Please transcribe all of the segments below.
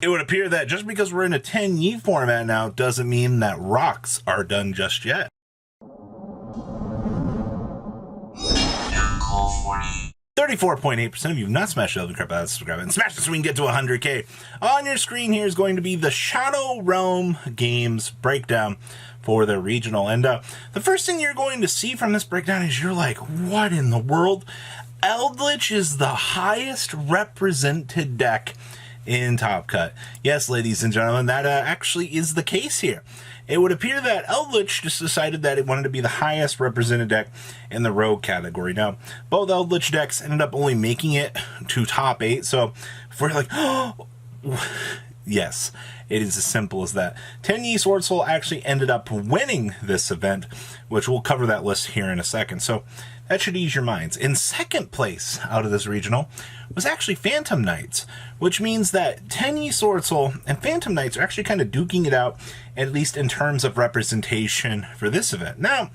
It would appear that just because we're in a 10-Yi format now doesn't mean that rocks are done just yet. 34.8% of you have not smashed the crap out of subscribe and smash this so we can get to 100K. On your screen here is going to be the Shadow Realm Games breakdown for the regional. And the first thing you're going to see from this breakdown is you're like, what in the world? Eldlich is the highest represented deck in Top Cut. Yes, ladies and gentlemen, that actually is the case here. It would appear that Eldlich just decided that it wanted to be the highest represented deck in the Rogue category. Now, both Eldlich decks ended up only making it to top 8, so if we're like, oh, yes, it is as simple as that. 10-Yi Sword Soul actually ended up winning this event, which we'll cover that list here in a second, so that should ease your minds. In second place out of this regional was actually Phantom Knights, which means that 10-Yi Sword Soul and Phantom Knights are actually kind of duking it out, at least in terms of representation for this event. Now,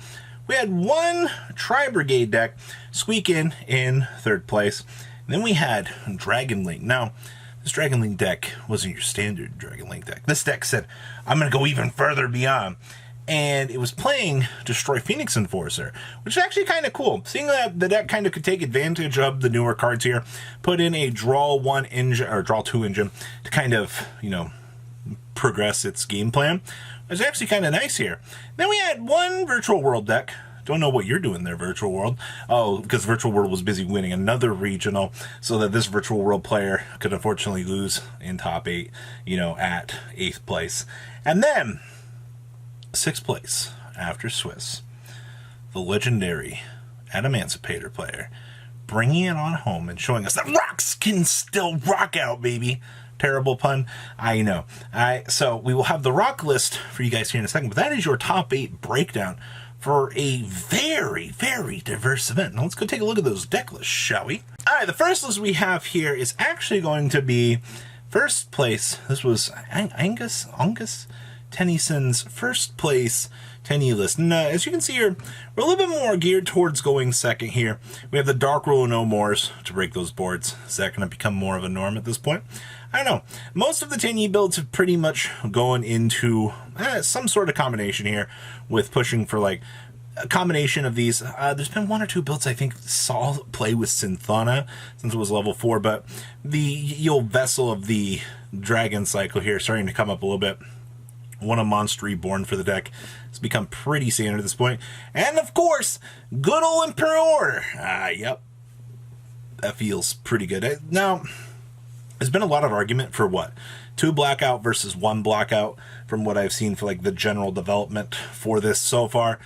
we had one Tri-Brigade deck squeak in third place. And then we had Dragon Link. Now, this Dragon Link deck wasn't your standard Dragon Link deck. This deck said, I'm going to go even further beyond. And it was playing Destroy Phoenix Enforcer, which is actually kind of cool. Seeing that the deck kind of could take advantage of the newer cards here, put in a draw 1 engine, or draw 2 engine, to kind of, you know, progress its game plan. It was actually kind of nice here. Then we had one Virtual World deck. Don't know what you're doing there, Virtual World. Oh, because Virtual World was busy winning another regional, so that this Virtual World player could unfortunately lose in top 8, you know, at 8th place. And then 6th place, after Swiss, the legendary Emancipator player, bringing it on home and showing us that rocks can still rock out, baby. Terrible pun, I know. So we will have the rock list for you guys here in a second, but that is your top 8 breakdown for a very, very diverse event. Now let's go take a look at those deck lists, shall we? All right, the first list we have here is actually going to be first place. This was Angus Tennyson's first place 10-Yi list. And as you can see here, we're a little bit more geared towards going second here. We have the Dark Rule No Mores to break those boards. Is that going to become more of a norm at this point? I don't know. Most of the 10-Yi builds have pretty much gone into some sort of combination here with pushing for like a combination of these. There's been 1 or 2 builds I think saw play with Synthana since it was level 4, but the old vessel of the Dragon cycle here starting to come up a little bit. One a Monster Reborn for the deck. It's become pretty standard at this point. And of course, good old Imperial Order. Yep. That feels pretty good. Now, there's been a lot of argument for what? 2 blackout versus 1 blackout from what I've seen for like the general development for this so far.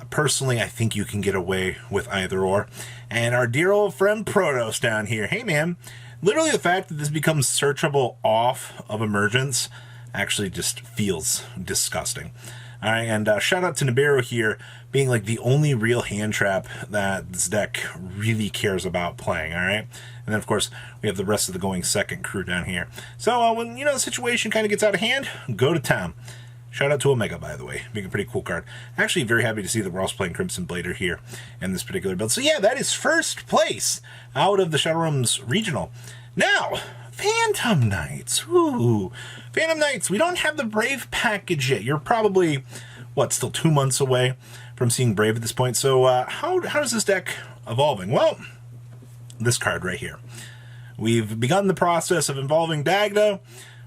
Personally, I think you can get away with either or. And our dear old friend Protos down here. Hey man, literally the fact that this becomes searchable off of Emergence actually just feels disgusting. All right, and shout out to Nibiru here, being like the only real hand trap that this deck really cares about playing, all right? And then, of course, we have the rest of the going second crew down here. So when, you know, the situation kind of gets out of hand, go to town. Shout out to Omega, by the way, being a pretty cool card. Actually, very happy to see that we're also playing Crimson Blader here in this particular build. So yeah, that is first place out of the Shadow Realms Regional. Now, Phantom Knights. Ooh, Phantom Knights. We don't have the Brave package yet. You're probably, what, still 2 months away from seeing Brave at this point. So how is this deck evolving? Well, this card right here. We've begun the process of involving Dagda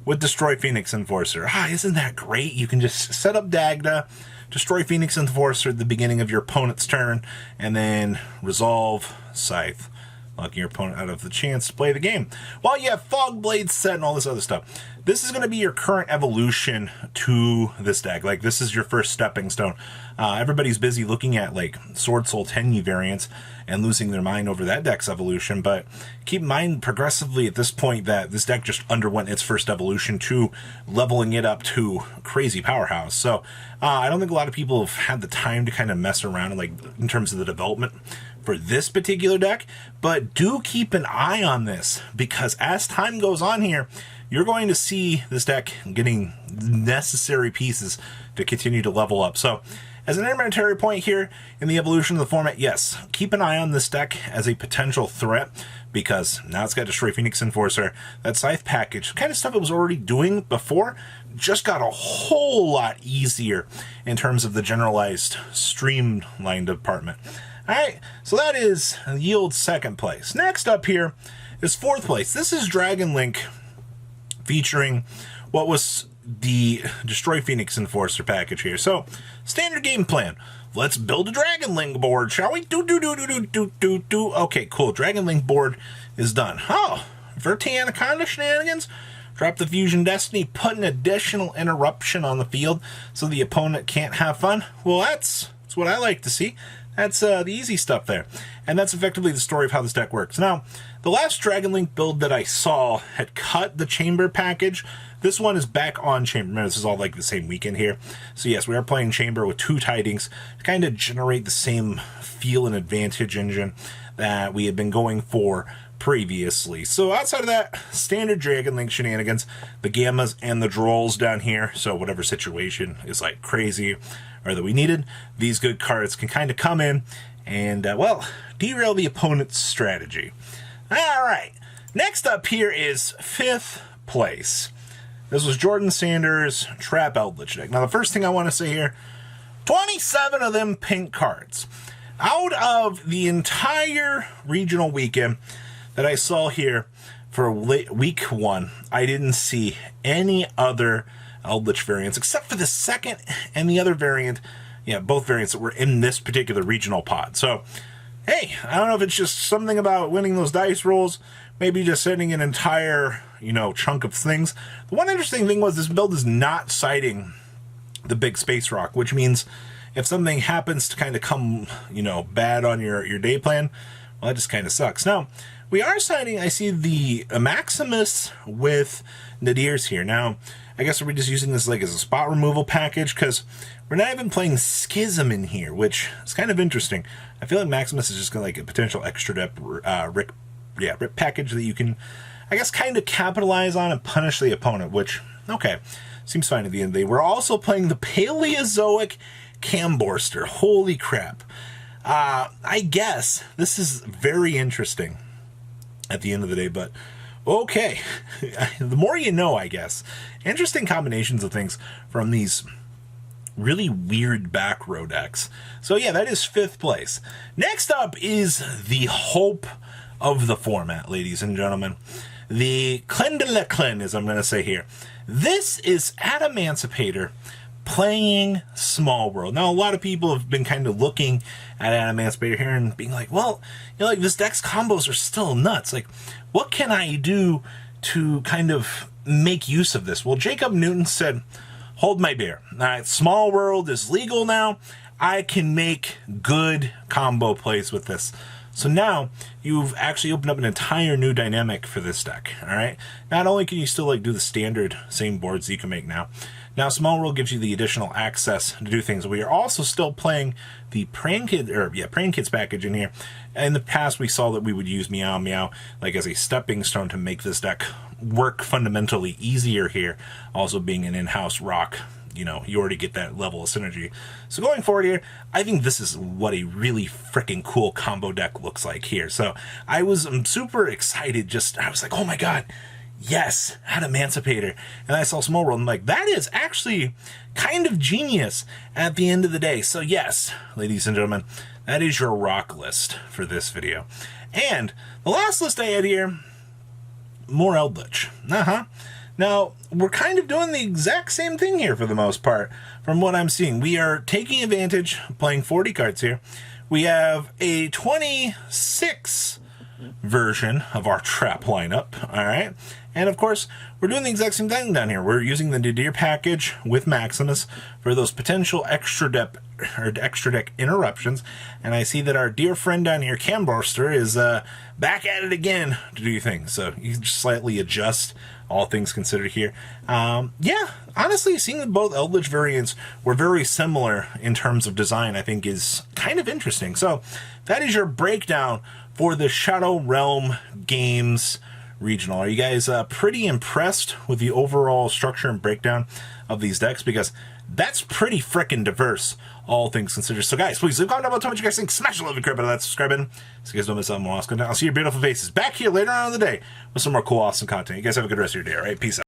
with Destroy Phoenix Enforcer. Isn't that great? You can just set up Dagda, destroy Phoenix Enforcer at the beginning of your opponent's turn, and then resolve Scythe, locking your opponent out of the chance to play the game. While you have Fog Blade set and all this other stuff. This is going to be your current evolution to this deck. Like, this is your first stepping stone. Everybody's busy looking at, like, Sword Soul 10-Yi variants and losing their mind over that deck's evolution. But keep in mind, progressively at this point, that this deck just underwent its first evolution to leveling it up to crazy powerhouse. So I don't think a lot of people have had the time to kind of mess around, like, in terms of the development for this particular deck. But do keep an eye on this, because as time goes on here, you're going to see this deck getting necessary pieces to continue to level up. So As an elementary point here in the evolution of the format, yes, keep an eye on this deck as a potential threat, because now it's got Destroy Phoenix Enforcer, that Scythe package, kind of stuff it was already doing before, just got a whole lot easier in terms of the generalized streamlined department. Alright, so that is yield second place. Next up here is fourth place. This is Dragon Link featuring what was the Destroy Phoenix Enforcer package here. So, standard game plan. Let's build a Dragon Link board, shall we? Okay, cool. Dragon Link board is done. Oh, Verte Anaconda shenanigans. Drop the Fusion Destiny, put an additional interruption on the field so the opponent can't have fun. Well, that's what I like to see. That's the easy stuff there. And that's effectively the story of how this deck works. Now, the last Dragon Link build that I saw had cut the Chamber package. This one is back on Chamber. Remember, this is all like the same weekend here. So yes, we are playing Chamber with 2 Tidings to kind of generate the same feel and advantage engine that we had been going for previously. So outside of that, standard Dragon Link shenanigans, the Gammas and the Drolls down here. So whatever situation is like crazy or that we needed, these good cards can kind of come in and, well, derail the opponent's strategy. All right, next up here is 5th place. This was Jordan Sanders' Trap Eldlich deck. Now, the first thing I want to say here, 27 of them pink cards. Out of the entire regional weekend that I saw here for week 1, I didn't see any other Eldlich variants, except for the second and the other variant, yeah, both variants that were in this particular regional pod. So, hey, I don't know if it's just something about winning those dice rolls, maybe just sending an entire, chunk of things. The one interesting thing was this build is not citing the big space rock, which means if something happens to kind of come, bad on your day plan, well, that just kind of sucks. Now, we are citing, I see the Maximus with Nadirs here. Now, I guess we're just using this like as a spot removal package because we're not even playing Schism in here, which is kind of interesting. I feel like Maximus is just like a potential extra depth rip package that you can, I guess, kind of capitalize on and punish the opponent, which, okay, seems fine at the end of the day. We're also playing the Paleozoic Camborster. Holy crap. I guess this is very interesting at the end of the day, but okay. The more you know, I guess. Interesting combinations of things from these really weird back row decks. So yeah, that is 5th place. Next up is the hope of the format, ladies and gentlemen. The Clen de la Clen, as I'm going to say here. This is Adamancipator playing Small World. Now, a lot of people have been kind of looking at Adamancipator here and being like, well, like this deck's combos are still nuts. Like, what can I do to kind of make use of this? Well, Jacob Newton said, hold my beer. All right, Small World is legal now. I can make good combo plays with this. So now you've actually opened up an entire new dynamic for this deck. All right. Not only can you still like do the standard same boards that you can make now. Now Small World gives you the additional access to do things. We are also still playing the Praying Kids package in here. In the past, we saw that we would use Meow Meow like as a stepping stone to make this deck work fundamentally easier here. Also being an in-house rock, you already get that level of synergy. So going forward here, I think this is what a really freaking cool combo deck looks like here. So I'm super excited. I was like, oh my god, yes, Adamancipator. And I saw Small World, and I'm like, that is actually kind of genius at the end of the day. So yes, ladies and gentlemen, that is your rock list for this video. And the last list I had here, more Eldlich. Now, we're kind of doing the exact same thing here for the most part, from what I'm seeing. We are taking advantage, playing 40 cards here. We have a 26 version of our trap lineup, all right? And of course, we're doing the exact same thing down here. We're using the Nadir package with Maximus for those potential extra deck interruptions. And I see that our dear friend down here, Camborster, is back at it again to do things. So you can just slightly adjust, all things considered here. Yeah, honestly, seeing that both Eldlich variants were very similar in terms of design, I think is kind of interesting. So that is your breakdown for the Shadow Realm Games regional. Are you guys pretty impressed with the overall structure and breakdown of these decks? Because that's pretty freaking diverse, all things considered. So guys, please leave a comment down below, tell me what you guys think. Smash the love and crap out of that subscribe button so you guys don't miss out on more awesome content. I'll see your beautiful faces back here later on in the day with some more cool, awesome content. You guys have a good rest of your day, all right? Peace out.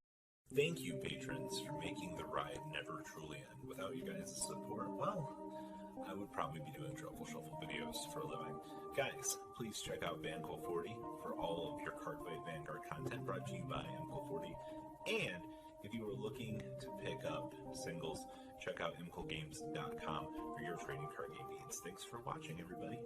Thank you, patrons, for making the ride never truly end. Without you guys' support, well, I would probably be doing Truffle Shuffle videos for a living. Guys, please check out Vanquill40 for all of your Cardfight Vanguard content brought to you by Vanquill40. And if you are looking to pick up singles, check out mquillgames.com for your trading card game needs. Thanks for watching, everybody.